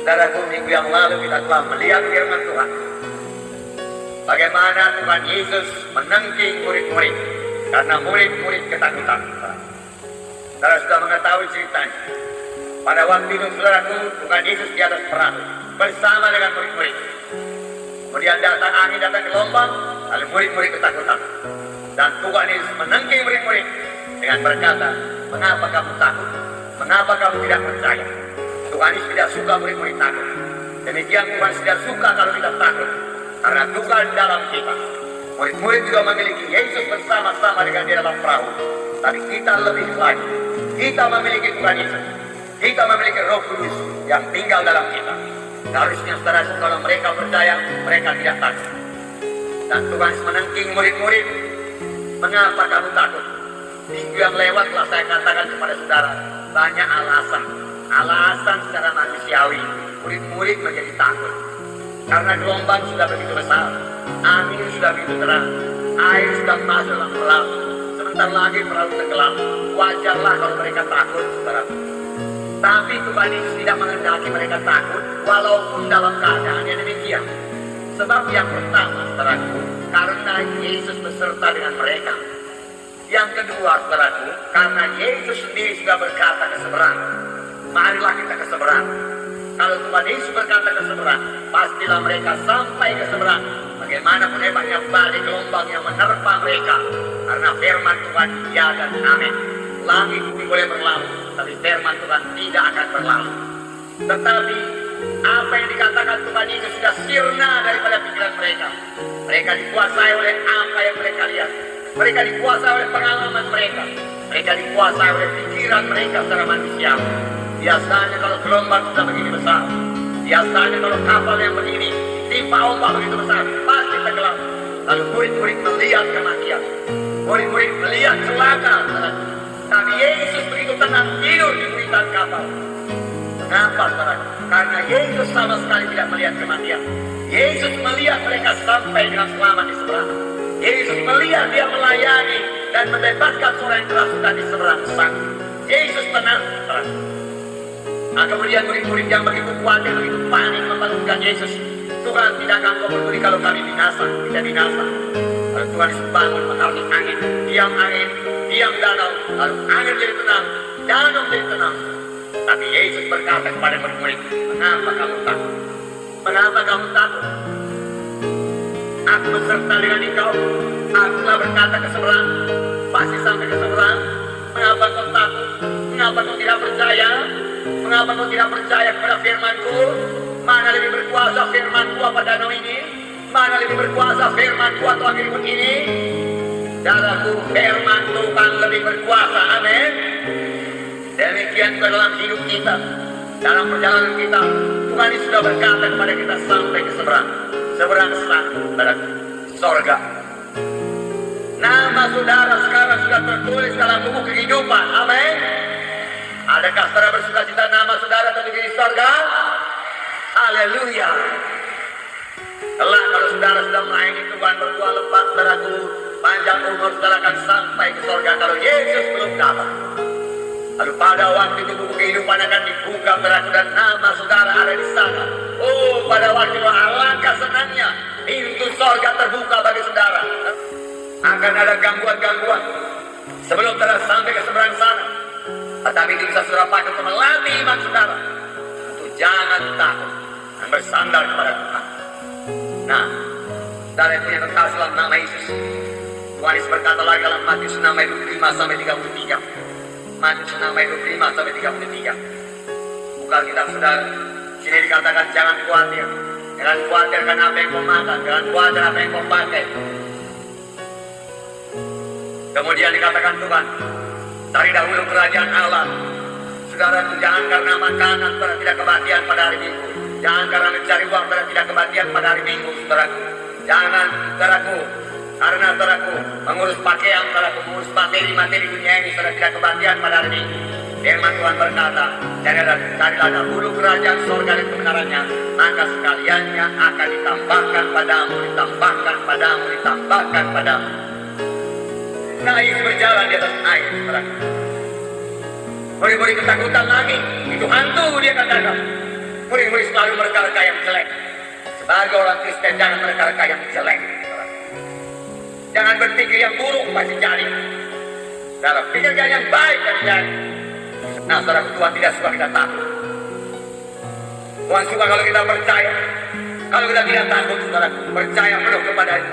Saudaraku, minggu yang lalu kita telah melihat firman Tuhan. Bagaimana Tuhan Yesus menengking murid-murid karena murid-murid ketakutan. Saudara sudah mengetahui ceritanya. Pada waktu itu, saudaraku, Tuhan Yesus di atas perahu bersama dengan murid-murid. Kemudian datang angin, datang gelombang, lalu murid-murid ketakutan. Dan Tuhan Yesus menengking murid-murid dengan berkata, "Mengapa kamu takut? Mengapa kamu tidak percaya?" Tuhan Yesus tidak suka murid-murid takut. Demikian Tuhan tidak suka kalau kita takut, karena Tuhan dalam kita. Murid-murid juga memiliki Yesus bersama-sama dengan di dalam perahu. Tapi kita lebih lagi, kita memiliki Tuhan Yesus. Kita memiliki Roh Kudus yang tinggal dalam kita. Harusnya saudara, kalau mereka percaya, mereka tidak takut. Dan Tuhan menengking murid-murid. Mengapa kamu takut? Minggu yang lewat telah saya katakan kepada saudara, banyak alasan secara manusiawi murid-murid menjadi takut. Karena gelombang sudah begitu besar, angin sudah begitu terang, air sudah masuk dalam perahu. Sebentar lagi perahu tenggelam. Wajarlah kalau mereka takut, saudara. Tapi Tuhan Yesus tidak menghendaki mereka takut, walaupun dalam keadaan yang demikian. Sebab yang pertama, saudaraku, karena Yesus beserta dengan mereka. Yang kedua, saudaraku, karena Yesus sendiri sudah berkata ke seberang. Marilah kita ke seberang. Kalau Tuhan Yesus berkata ke seberang, pastilah mereka sampai ke seberang. Bagaimanapun hebatnya badai gelombang yang menerpa mereka. Karena firman Tuhan ya dan amin. Langit bumi boleh berlalu, tapi firman Tuhan tidak akan berlalu. Tetapi apa yang dikatakan Tuhan itu sudah sirna daripada pikiran mereka. Mereka dikuasai oleh apa yang mereka lihat. Mereka dikuasai oleh pengalaman mereka. Mereka dikuasai oleh pikiran mereka secara manusia. Biasanya kalau gelombang sudah begini besar, biasanya kalau kapal yang begini timpa ombak begitu besar, pasti tenggelam. Lalu murid-murid melihat kematian, murid-murid melihat celaka. Tapi Yesus begitu tenang tidur di buritan kapal. Mengapa, saudara? Karena Yesus sama sekali tidak melihat kematian. Yesus melihat mereka sampai dengan selamat di seberang. Yesus melihat dia melayani dan membebaskan seorang yang kerasukan di seberang sang. Yesus tenang, saudara. Nah, kemudian murid-murid yang begitu khawatir, begitu panik membangunkan Yesus. Tuhan, tidak akan kau peduli kalau kami binasa, tidak binasa. Lalu Tuhan Yesus bangun mengalami angin, diam danau, lalu angin jadi tenang, danau jadi tenang. Tapi Yesus berkata kepada murid-murid, "Mengapa kamu takut? Mengapa kamu takut? Aku beserta dengan engkau. Aku telah berkata ke seberang, pasti sampai ke seberang. Mengapa kau takut? Mengapa kau tidak percaya? Mengapa kau tidak percaya kepada firman-Ku? Mana lebih berkuasa firman-Ku apa danau ini? Mana lebih berkuasa firman-Ku atau angin ribut ini?" Dalamku, firman Tuhan lebih berkuasa. Amin. Demikian juga dalam hidup kita, dalam perjalanan kita, Tuhan Yesus sudah berkata kepada kita sampai ke seberang. Seberang satu, pada sorga. Nama saudara sekarang sudah tertulis dalam buku kehidupan. Amin. Adakah saudara bersuka cita nama saudara tertulis di sorga? Haleluya. Kelak kalau saudara sudah melayani Tuhan berbuah lebat, saudaraku, panjang umur saudara akan sampai ke sorga kalau Yesus belum datang. Lalu pada waktu itu buku kehidupan akan dibuka, saudaraku, dan nama saudara ada di sana. Oh, pada waktu itu alangkah senangnya pintu sorga terbuka bagi saudara. Akan ada gangguan-gangguan sebelum saudara sampai ke seberang sana. Tetapi itu bisa saudara pakai untuk melatih iman saudara. Untuk jangan takut dan bersandar kepada Tuhan. Nah, saudara itu yang terkasih dalam nama Yesus. Tuhan Yesus berkata lagi dalam Matius 6 ayat 25-33. Matius 6 ayat 25-33. Buka kitab saudara. Sini dikatakan jangan khawatir. Jangan khawatir karena apa yang kau makan. Jangan khawatir apa yang kau pakai. Kemudian dikatakan Tuhan, cari dahulu kerajaan Allah. Saudara, jangan karena makanan saudara tidak kebahagiaan pada hari Minggu. Jangan karena mencari uang saudara tidak kebahagiaan pada hari Minggu, saudaraku. Jangan, saudaraku, karena saudaraku mengurus pakaian, saudaraku, mengurus materi dunia ini saudara tidak kebahagiaan pada hari Minggu. Firman Tuhan berkata, carilah dahulu kerajaan surga dan kebenarannya, maka sekaliannya akan ditambahkan padamu, ditambahkan padamu, ditambahkan padamu. Nah, Yesus berjalan di atas air, saudara. Murid-murid ketakutan lagi, itu hantu dia katakan. Murid-murid selalu mereka-reka yang jelek. Sebagai orang Kristen jangan mereka-reka yang jelek. Jangan berpikir yang buruk pasti jadi. Dalam pikirkan yang baik pasti jadi. Nah, saudara, Tuhan tidak suka kita takut. Tuhan suka kalau kita percaya. Kalau kita tidak takut, saudara, percaya penuh kepada-Nya.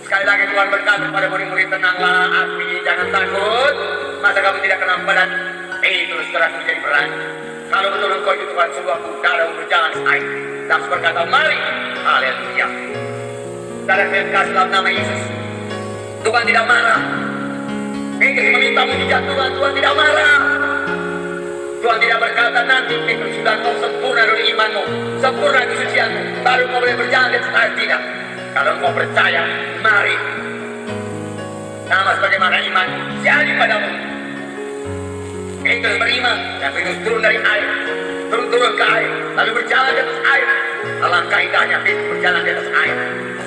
Sekali lagi Tuhan berkata kepada murid-murid, tenanglah hati, jangan takut. Masa kamu tidak kenal badan? Itu saudara menjadi berani. Kalau betul engkau itu Tuhan sungguh aku dalam berjalan air. Dan berkata, mari, haleluya. Saudara, saya kasih dalam nama Yesus. Tuhan tidak marah. Petrus meminta mujizat Tuhan, Tuhan tidak marah. Tuhan tidak berkata nanti Petrus sudah kau sempurna dari imanmu, sempurna kesucianmu, baru kau boleh berjalan di atas air. Tidak. Kalau kau percaya, mari. Sama sebagaimana iman jadi padamu. Petrus beriman dan Petrus turun dari air, turun ke air, lalu berjalan di atas air. Alangkah indahnya Petrus berjalan di atas air.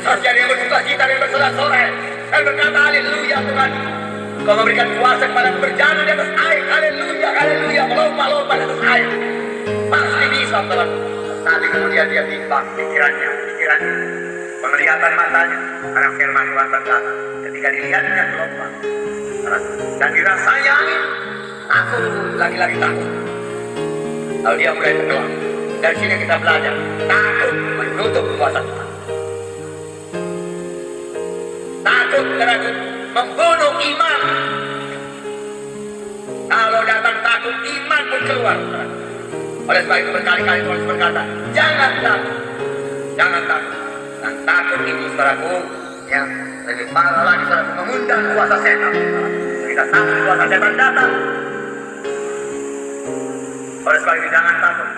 Saudara yang bersuka cita dan bersorak-sorai dan berkata, haleluya Tuhan. Kau memberikan kuasa kepada berjalan di atas air. Haleluya, haleluya. Melompat-lompat di atas air. Pasti bisa, Tuhan. Nanti kemudian dia timbang pikirannya. Penglihatan matanya. Karena firman Tuhan berkata, ketika dilihatnya melompat dan dirasanya angin, takut, lagi-lagi takut. Lalu dia mulai tenggelam. Dari sini kita belajar, takut menutup kuasa Tuhan. Takut keraguan membunuh iman. Kalau datang takut, iman pun keluar. Oleh sebab itu berkali-kali Tuhan berkata, jangan takut, jangan takut. Dan takut itu, saudaraku, yang lebih parah lagi, saudaraku, mengundang kuasa setan. Kita takut kuasa setan datang. Oleh sebab itu jangan takut.